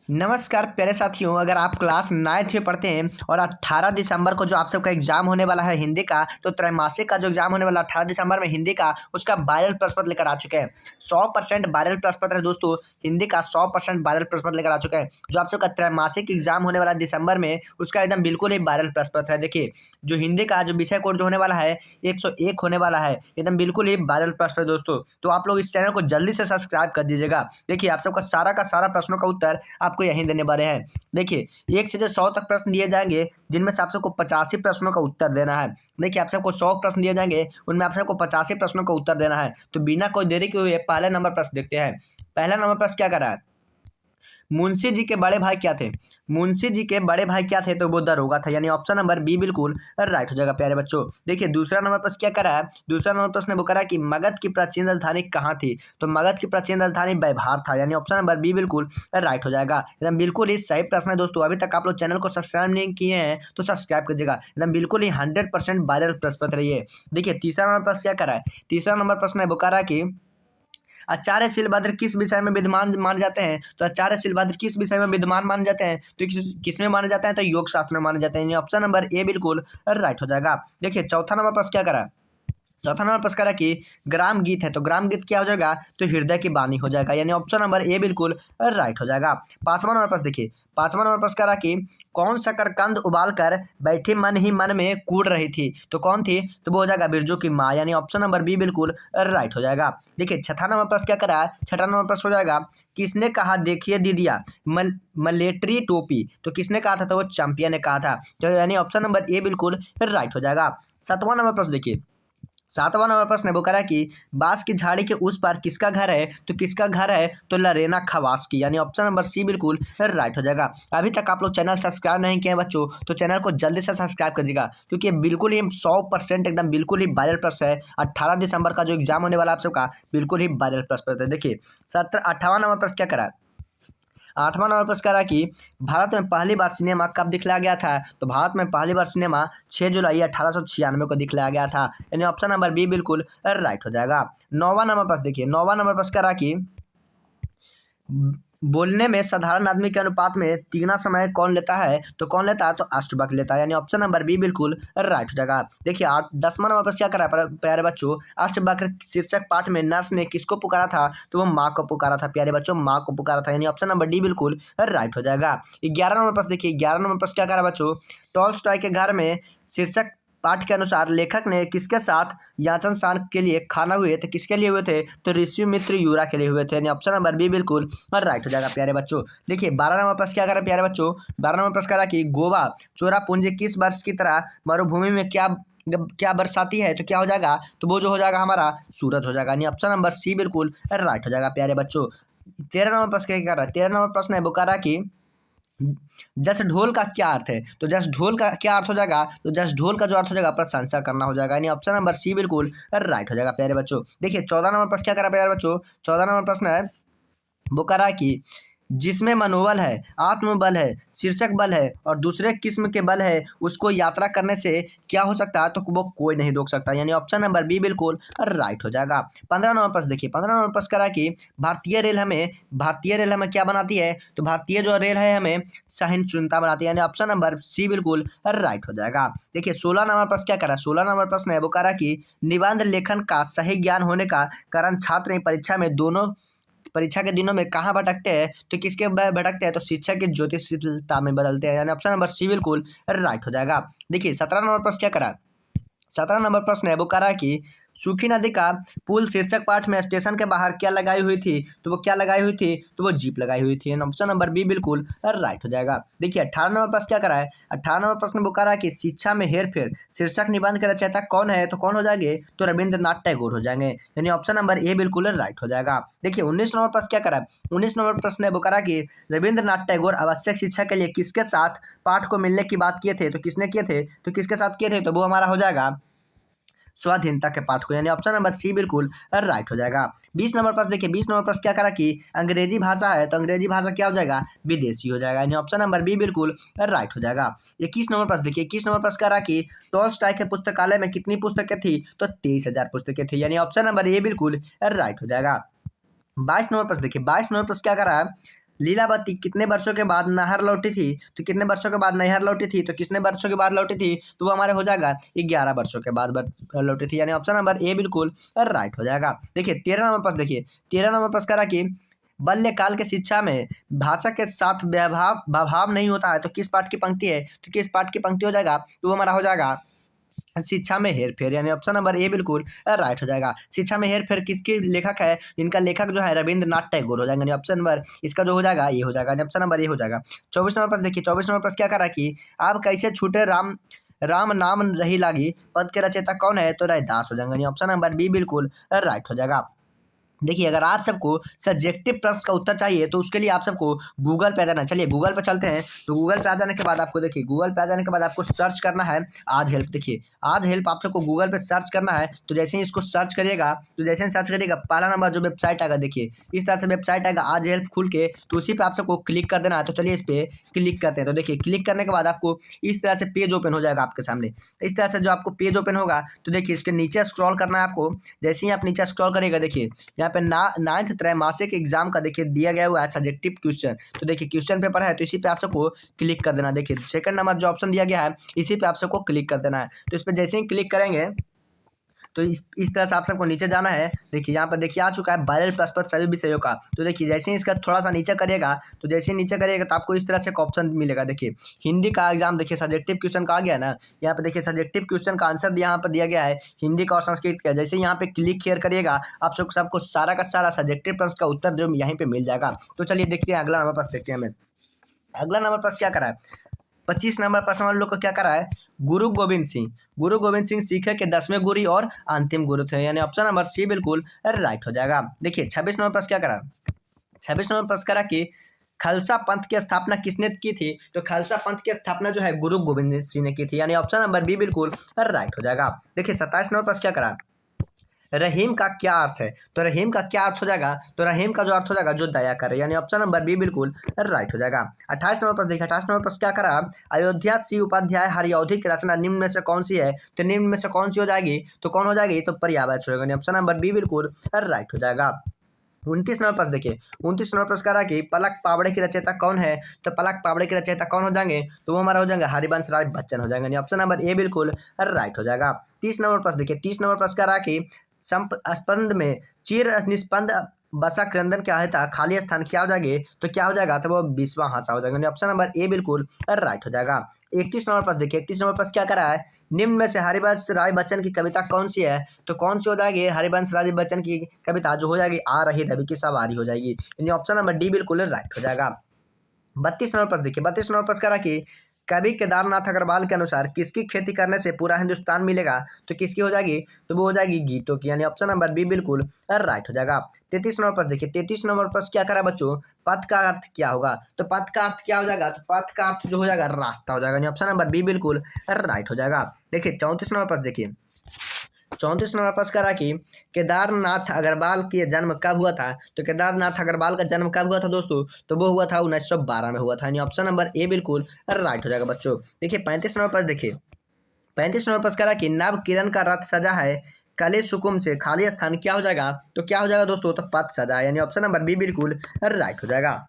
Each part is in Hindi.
नमस्कार प्यारे साथियों। अगर आप क्लास 9th में पढ़ते हैं और 18 दिसंबर को जो आप सबका एग्जाम होने वाला है हिंदी का, तो त्रैमासिक का जो एग्जाम होने वाला 18 दिसंबर में हिंदी का, उसका वायरल प्रश्न पत्र लेकर आ चुके हैं। 100% वायरल प्रश्न पत्र है दोस्तों, हिंदी का 100% वायरल प्रश्न पत्र लेकर आ चुके हैं। जो आप सबका त्रैमासिक एग्जाम होने वाला है दिसंबर में, उसका एकदम बिल्कुल ही वायरल प्रश्न पत्र है। देखिए, जो हिंदी का जो विषय कोड जो होने वाला है 101 होने वाला है, एकदम बिल्कुल ही वायरल प्रश्न है दोस्तों। तो आप लोग इस चैनल को जल्दी से सब्सक्राइब कर दीजिएगा। देखिए, आप सबका सारा का सारा प्रश्नों का उत्तर आपको यहीं देने वाले हैं। देखिए, 1 से 100 तक प्रश्न दिए जाएंगे, जिनमें से आप सबको 85 प्रश्नों का उत्तर देना है। देखिए, आप सबको 100 प्रश्न दिए जाएंगे, उनमें आप सबको 85 प्रश्नों का उत्तर देना है। तो बिना कोई देरी के हुए पहला नंबर प्रश्न देखते हैं। पहला नंबर प्रश्न क्या कर रहा है? मुंशी जी के बड़े भाई क्या थे? मुंशी जी के बड़े भाई क्या थे? तो वो दरोगा था, यानी ऑप्शन नंबर बी बिल्कुल राइट हो जाएगा प्यारे बच्चों। देखिए, दूसरा नंबर प्रश्न क्या करा है? दूसरा नंबर प्रश्न वो करा कि मगध की प्राचीन राजधानी कहाँ थी? तो मगध की प्राचीन राजधानी व्यवहार था, यानी ऑप्शन नंबर बी बिल्कुल राइट हो जाएगा। एकदम बिल्कुल ही सही प्रश्न है दोस्तों। अभी तक आप लोग चैनल को सब्सक्राइब नहीं किए हैं तो सब्सक्राइब कीजिएगा। एकदम बिल्कुल ही 100% वायरल प्रश्न पत्र है ये। देखिए, तीसरा नंबर प्रश्न क्या करा है? तीसरा नंबर प्रश्न है वो करा कि आचार्य शिलभद्र किस विषय में विद्वान माने जाते हैं? तो आचार्य शिलभद्र किस विषय में विद्वान माने जाते हैं? तो किस में माने जाते हैं? तो योग शास्त्र में माने जाते हैं। ऑप्शन नंबर ए बिल्कुल राइट हो जाएगा। देखिए, चौथा नंबर प्रश्न क्या करा? चौथा नंबर प्रश्न करा कि ग्राम गीत है, तो ग्राम गीत क्या हो जाएगा? तो हृदय की वाणी हो जाएगा, यानी ऑप्शन नंबर ए बिल्कुल राइट हो जाएगा। पांचवा नंबर प्रश्न देखिए, पांचवा नंबर प्रश्न करा कि कौन शकरकंद उबाल कर बैठी मन ही मन में कूड़ रही थी? तो कौन थी? तो वो हो जाएगा बिरजू की माँ, यानी ऑप्शन नंबर बी बिल्कुल राइट हो जाएगा। देखिए, छठा नंबर प्रश्न क्या करा है? छठा नंबर प्रश्न हो जाएगा किसने कहा देखिए दीदिया मलेट्री टोपी? तो किसने कहा था? तो वो चैंपियन ने कहा था, तो यानी ऑप्शन नंबर ए बिल्कुल राइट हो जाएगा। सातवां नंबर प्रश्न देखिए, सातवां नंबर प्रश्न है वो करा कि बांस की झाड़ी के उस पार किसका घर है? तो किसका घर है? तो लरेना खवास की, यानी ऑप्शन नंबर सी बिल्कुल राइट हो जाएगा। अभी तक आप लोग चैनल सब्सक्राइब नहीं किए हैं बच्चों, तो चैनल को जल्दी से सब्सक्राइब कीजिएगा, क्योंकि बिल्कुल ही 100% एकदम बिल्कुल ही वायरल प्रश्न है। 18 दिसंबर का जो एग्जाम होने वाला है आप सबका, बिल्कुल ही वायरल प्रश्न है। देखिए, 18वां नंबर प्रश्न क्या करा? आठवां नंबर प्रश्न करा कि भारत में पहली बार सिनेमा कब दिखलाया गया था? तो भारत में पहली बार सिनेमा 6 जुलाई 1896 को दिखलाया गया था, यानी ऑप्शन नंबर बी बिल्कुल राइट हो जाएगा। नौवां नंबर प्रश्न देखिए, नौवां नंबर प्रश्न करा कि बोलने में साधारण आदमी के अनुपात में तीगुना समय कौन लेता है? तो कौन लेता है? तो अष्टवक्र लेता है, यानी ऑप्शन नंबर बी बिल्कुल राइट हो जाएगा। देखिए, 10वां नंबर प्रश्न क्या करा प्यारे बच्चों? अष्टवक्र शीर्षक पाठ में नर्स ने किसको पुकारा था? तो वो माँ को पुकारा था प्यारे बच्चों, माँ को पुकारा था, यानी ऑप्शन नंबर डी बिल्कुल राइट हो जाएगा। 11 नंबर प्रश्न देखिए, 11 नंबर प्रश्न क्या करा बच्चों? टॉल्स्टॉय के घर में शीर्षक पाठ के अनुसार लेखक ने किसके साथ याचन स्नान के लिए खाना हुए थे? किसके लिए हुए थे? तो ऋषि मित्र युरा के लिए हुए थे, यानी ऑप्शन नंबर बी बिल्कुल राइट हो जाएगा प्यारे बच्चों। देखिए, 12 नंबर प्रश्न क्या करा प्यारे बच्चों? 12 नंबर प्रश्न करा कि गोवा चोरापुंजी किस वर्ष की तरह मरुभूमि में क्या क्या बरसाती है? तो क्या हो जाएगा? तो वो जो हो जाएगा हमारा सूरज हो जाएगा, यानी ऑप्शन नंबर सी बिल्कुल राइट हो जाएगा प्यारे बच्चों। 13 नंबर प्रश्न क्या करा? 13 नंबर प्रश्न है वो करा कि जस ढोल का क्या अर्थ है? तो जस ढोल का क्या अर्थ हो जाएगा? तो जस ढोल का जो अर्थ हो जाएगा प्रशंसा करना हो जाएगा, यानी ऑप्शन नंबर सी बिल्कुल राइट हो जाएगा प्यारे बच्चों। देखिए, 14 नंबर प्रश्न क्या करा प्यारे बच्चों? 14 नंबर प्रश्न है वो करा कि जिसमें मनोबल है, आत्मबल है, शीर्षक बल है और दूसरे किस्म के बल है, उसको यात्रा करने से क्या हो सकता है? तो वो कोई नहीं रोक सकता, यानी ऑप्शन नंबर बी बिल्कुल राइट हो जाएगा। 15 नंबर प्रश्न देखिए, 15 नंबर प्रश्न करा कि भारतीय रेल हमें क्या बनाती है? तो भारतीय जो रेल है हमें सहिष्णुता बनाती है, यानी ऑप्शन नंबर सी बिल्कुल राइट हो जाएगा। देखिए, 16 नंबर प्रश्न क्या करा? 16 नंबर प्रश्न है वो करा कि निबंध लेखन का सही ज्ञान होने का कारण छात्र परीक्षा में दोनों परीक्षा के दिनों में कहाँ भटकते हैं? तो किसके भटकते हैं? तो शिक्षा की ज्योतिषता में बदलते हैं, यानी ऑप्शन नंबर सी बिल्कुल राइट हो जाएगा। देखिए, 17 नंबर प्रश्न क्या करा? 17 नंबर प्रश्न है वो करा कि सूखी नदी का पुल शीर्षक पाठ में स्टेशन के बाहर क्या लगाई हुई थी? तो वो क्या लगाई हुई थी? तो वो जीप लगाई हुई थी, ऑप्शन नंबर बी बिल्कुल राइट हो जाएगा। देखिए, 18 नंबर प्रश्न क्या करा है? 18 नंबर प्रश्न वो करा कि शिक्षा में हेरफेर शीर्षक निबंध के रचयिता कौन है? तो कौन हो जाएंगे? तो रविंद्रनाथ टैगोर हो जाएंगे, यानी ऑप्शन नंबर ए बिल्कुल राइट हो जाएगा। देखिए, 19 नंबर प्रश्न क्या करा? 19 नंबर प्रश्न है वो करा कि रविंद्रनाथ टैगोर आवश्यक शिक्षा के लिए किसके साथ पाठ को मिलने की बात किए थे? तो किसने किए थे? तो किसके साथ किए थे? तो वो हमारा हो जाएगा स्वाधीनता के पाठ को, यानी ऑप्शन नंबर सी बिल्कुल राइट हो जाएगा। 20 नंबर प्रश्न देखिए, 20 नंबर प्रश्न क्या करा कि अंग्रेजी भाषा है, तो अंग्रेजी भाषा क्या हो जाएगा? विदेशी हो जाएगा, यानी ऑप्शन नंबर बी बिल्कुल राइट हो जाएगा। 21 नंबर प्रश्न देखिए, 21 नंबर प्रश्न करा कि टॉल्स्टॉय के पुस्तकालय में कितनी पुस्तकें थी? तो 23,000 पुस्तकें थी, यानी ऑप्शन नंबर ए बिल्कुल राइट हो जाएगा। 22 नंबर प्रश्न देखिए, 22 नंबर प्रश्न क्या करा है? लीलावती कितने वर्षों के बाद नहर लौटी थी? तो कितने वर्षों के बाद नहर लौटी थी? तो कितने वर्षों के बाद लौटी थी? तो वो हमारे हो जाएगा 11 वर्षों के बाद लौटी थी, यानी ऑप्शन नंबर ए बिल्कुल राइट हो जाएगा। देखिए 13 नंबर प्रश्न, देखिए 13 नंबर प्रश्न करा कि बाल्यकाल के शिक्षा में भाषा के साथ भाव नहीं होता है तो किस पाठ की पंक्ति है? तो किस पाठ की पंक्ति हो जाएगा? तो वो हमारा हो जाएगा शिक्षा में हेरफेर, यानी ऑप्शन नंबर ए बिल्कुल राइट हो जाएगा। शिक्षा में हेरफेर किसके लेखक है? इनका लेखक जो है रविंद्रनाथ टैगोर हो जाएंगे, यानी ऑप्शन नंबर इसका जो हो जाएगा ये हो जाएगा, यानी ऑप्शन नंबर ए हो जाएगा। 24 नंबर प्रश्न देखिए, 24 नंबर प्रश्न क्या करा कि आप कैसे छूटे राम राम नाम रही लागी पद के रचयिता कौन है? तो रैदास हो जाएंगे, यानी ऑप्शन नंबर बी बिल्कुल राइट हो जाएगा। देखिए अगर आप सबको सब्जेक्टिव प्रश्न का उत्तर चाहिए तो उसके लिए आप सबको गूगल पे आ जाना। चलिए गूगल पे चलते हैं। तो गूगल पे आ जाने के बाद आपको देखिए, गूगल पे आ जाने के बाद आपको सर्च करना है आज हेल्प। देखिए आज हेल्प आप सबको गूगल पे सर्च करना है। तो जैसे ही इसको सर्च करिएगा, तो जैसे ही सर्च करिएगा पहला नंबर जो वेबसाइट आएगा, देखिए इस तरह से वेबसाइट आएगा आज हेल्प खुल के, तो उसी पे आप सबको क्लिक कर देना है। तो चलिए इस पर क्लिक करते हैं। तो देखिए क्लिक करने के बाद आपको इस तरह से पेज ओपन हो जाएगा आपके सामने। इस तरह से जो आपको पेज ओपन होगा, तो देखिए इसके नीचे स्क्रॉल करना है आपको। जैसे ही आप नीचे स्क्रॉल करिएगा, देखिए यहाँ पे नाइन्थ त्रैमासिक एग्जाम का देखिए दिया गया हुआ है सब्जेक्टिव क्वेश्चन। तो देखिए क्वेश्चन पेपर है, तो इसी पे आप सबको क्लिक कर देना। देखिए सेकंड नंबर जो ऑप्शन दिया गया है इसी पे आप सबको क्लिक कर देना है। तो इस पर जैसे ही क्लिक करेंगे तो इस तरह से आप सबको नीचे जाना है। देखिए यहाँ पर देखिए आ चुका है वायरल प्रश्न पत्र सभी विषयों का। तो देखिए जैसे ही इसका थोड़ा सा नीचे करिएगा, तो जैसे ही नीचे करिएगा तो आपको इस तरह से एक ऑप्शन मिलेगा। देखिए हिंदी का एग्जाम, देखिए सब्जेक्टिव क्वेश्चन का आ गया ना, यहाँ पे देखिए सब्जेक्टिव क्वेश्चन का आंसर यहाँ पर दिया गया है हिंदी का और संस्कृत का। जैसे यहाँ पे क्लिक शेयर करिएगा, आप सबको सारा का सारा सब्जेक्टिव प्रश्न का उत्तर जो यहीं पे मिल जाएगा। तो चलिए देखते हैं अगला नंबर प्रश्न देखते हैं हमें। अगला नंबर प्रश्न क्या करा है? 25 नंबर प्रश्न हम लोग को क्या करा है? गुरु गोविंद सिंह, गुरु गोविंद सिंह सिख के 10वें गुरु और अंतिम गुरु थे, यानी ऑप्शन नंबर सी बिल्कुल राइट हो जाएगा। देखिए 26 नंबर प्रश्न क्या करा? 26 नंबर प्रश्न करा कि खालसा पंथ की स्थापना किसने की थी? तो खालसा पंथ की स्थापना जो है गुरु गोविंद सिंह ने की थी, यानी ऑप्शन नंबर बी बिल्कुल राइट हो जाएगा। देखिए 27 नंबर प्रश्न क्या करा? रहीम का क्या अर्थ है? तो रहीम का क्या अर्थ हो जाएगा? तो रहीम का जो अर्थ हो जाएगा जो दया करे, यानी ऑप्शन नंबर बी बिल्कुल राइट हो जाएगा। 28 नंबर प्रश्न देखिए, 28 नंबर प्रश्न क्या करा? अयोध्या सी उपाध्याय हरिऔधी की रचना निम्न में से कौन सी है? तो निम्न में से कौन सी हो जाएगी? तो कौन हो जाएगी? तो पर्यायवाची हो जाएगा, ऑप्शन नंबर बी बिल्कुल राइट हो जाएगा। 29 नंबर प्रश्न देखिए, 29 नंबर प्रश्न करा कि पलक पावड़े की रचयिता कौन है? तो पलक पावड़े की रचयिता कौन हो जाएंगे? तो वो हमारा हो जाएगा हरिवंश राय बच्चन हो जाएंगे, ऑप्शन नंबर ए बिल्कुल राइट हो जाएगा। 30 नंबर प्रश्न देखिए, 30 नंबर प्रश्न करा कि स्पंद में चिर निस्पंद बसा क्रंदन क्या है था खाली स्थान क्या हो जाएगी? तो क्या हो जाएगा? तो वो विश्वा हासा हो जाएगा, ऑप्शन नंबर ए बिल्कुल राइट हो जाएगा। 31 नंबर प्रश्न देखिए, 31 नंबर प्रश्न क्या करा है? निम्न में से हरिवंश राय बच्चन की कविता कौन सी है? तो कौन सी हो जाएगी? हरिवंश राय बच्चन की कविता जो हो जाएगी आ रही रवि की सवारी हो जाएगी, यानी ऑप्शन नंबर डी बिल्कुल राइट हो जाएगा। 32 नंबर प्रश्न देखिए, 32 नंबर प्रश्न करा कि कवि केदारनाथ अग्रवाल के अनुसार किसकी खेती करने से पूरा हिंदुस्तान मिलेगा? तो किसकी हो जाएगी? तो वो हो जाएगी गीतों की, यानी ऑप्शन नंबर बी बिल्कुल राइट हो जाएगा। 33 नंबर प्रश्न देखिए, 33 नंबर प्रश्न क्या करा बच्चों? पथ का अर्थ क्या होगा? तो पथ का अर्थ क्या हो जाएगा? तो पथ का अर्थ जो हो जाएगा रास्ता हो जाएगा, यानी ऑप्शन नंबर बी बिल्कुल राइट हो जाएगा। देखिए 34 नंबर प्रश्न देखिए, 34 नंबर प्रश्न करा कि केदारनाथ अग्रवाल की जन्म कब हुआ था? तो केदारनाथ अग्रवाल का जन्म कब हुआ था दोस्तों? तो वो हुआ था 1912 में हुआ था, यानी ऑप्शन नंबर ए बिल्कुल राइट हो जाएगा बच्चों। देखिए 35 नंबर प्रश्न देखिए, 35 नंबर प्रश्न करा कि नव किरण का रथ सजा है कले सुकुम से खाली स्थान क्या हो जाएगा? तो क्या हो जाएगा दोस्तों? तो पथ सजा, यानी ऑप्शन नंबर बी बिल्कुल राइट हो जाएगा।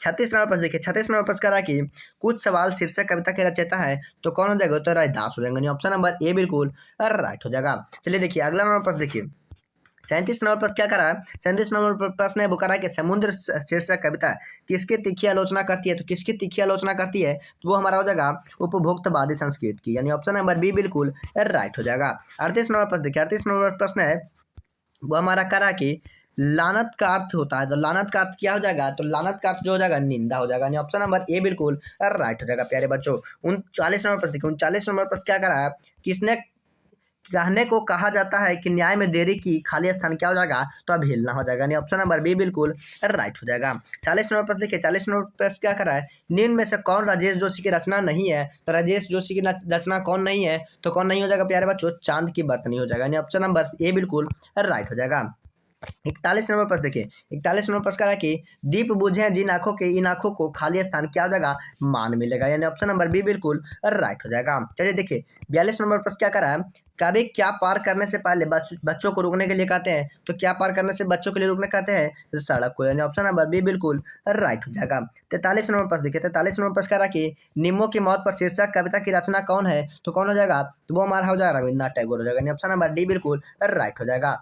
36 नंबर प्रश्न देखिए, 36 नंबर प्रश्न करा कि कुछ सवाल शीर्षक कविता के रचयिता है, तो कौन हो जाएगा? तो रैदास हो जाएंगे, ऑप्शन नंबर ए बिल्कुल राइट हो जाएगा। चलिए देखिए अगला नंबर प्रश्न देखिए, 37 नंबर प्रश्न क्या करा है? 37 नंबर प्रश्न है वो करा कि समुद्र शीर्षक कविता किसकी तीखी आलोचना करती है? तो किसकी तीखी आलोचना करती है? तो वो हमारा हो जाएगा उपभोक्तावादी संस्कृत की, यानी ऑप्शन नंबर बी बिल्कुल राइट हो जाएगा। 38 नंबर प्रश्न देखिए, 38 नंबर प्रश्न है वो हमारा करा कि लानत का अर्थ होता है, तो लानत का अर्थ क्या हो जाएगा? तो लानत का अर्थ जो हो जाएगा निंदा हो जाएगा, यानी ऑप्शन नंबर ए बिल्कुल राइट हो जाएगा प्यारे बच्चों। 39 नंबर प्रश्न देखिए, 39 नंबर प्रश्न क्या करा है? किसने कहने को कहा जाता है कि न्याय में देरी की खाली स्थान क्या हो जाएगा? तो अवहेलना हो जाएगा, यानी ऑप्शन नंबर बी बिल्कुल राइट हो जाएगा। 40 नंबर प्रश्न देखिए, 40 नंबर प्रश्न क्या करा है? निम्न में से कौन राजेश जोशी की रचना नहीं है? तो राजेश जोशी की रचना कौन नहीं है? तो कौन नहीं हो जाएगा प्यारे बच्चों? चांद की बर्तनी हो जाएगा, यानी ऑप्शन नंबर ए बिल्कुल राइट हो जाएगा। 41 नंबर प्रश्न देखिए, 41 नंबर प्रश्न कह रहा है कि दीप बुझे जिन आंखों के, इन आंखों को खाली स्थान क्या हो जाएगा, मान मिलेगा, यानी ऑप्शन नंबर बी बिल्कुल राइट हो जाएगा। चलिए देखिए 42 नंबर प्रश्न क्या कर रहा है, कभी क्या पार करने से पहले बच्चों को रुकने के लिए कहते हैं, तो क्या पार करने से बच्चों के लिए रुकने कहते हैं, तो सड़क को, यानी ऑप्शन नंबर बी बिल्कुल राइट हो जाएगा। 43 नंबर प्रश्न देखिए, 43 नंबर प्रश्न कह रहा है कि निम्मों की मौत पर शीर्षक कविता की रचना कौन है, तो कौन हो जाएगा, तो वो हमारा हो जाएगा रविन्द्रनाथ टैगोर हो जाएगा, यानी ऑप्शन नंबर डी बिल्कुल राइट हो जाएगा।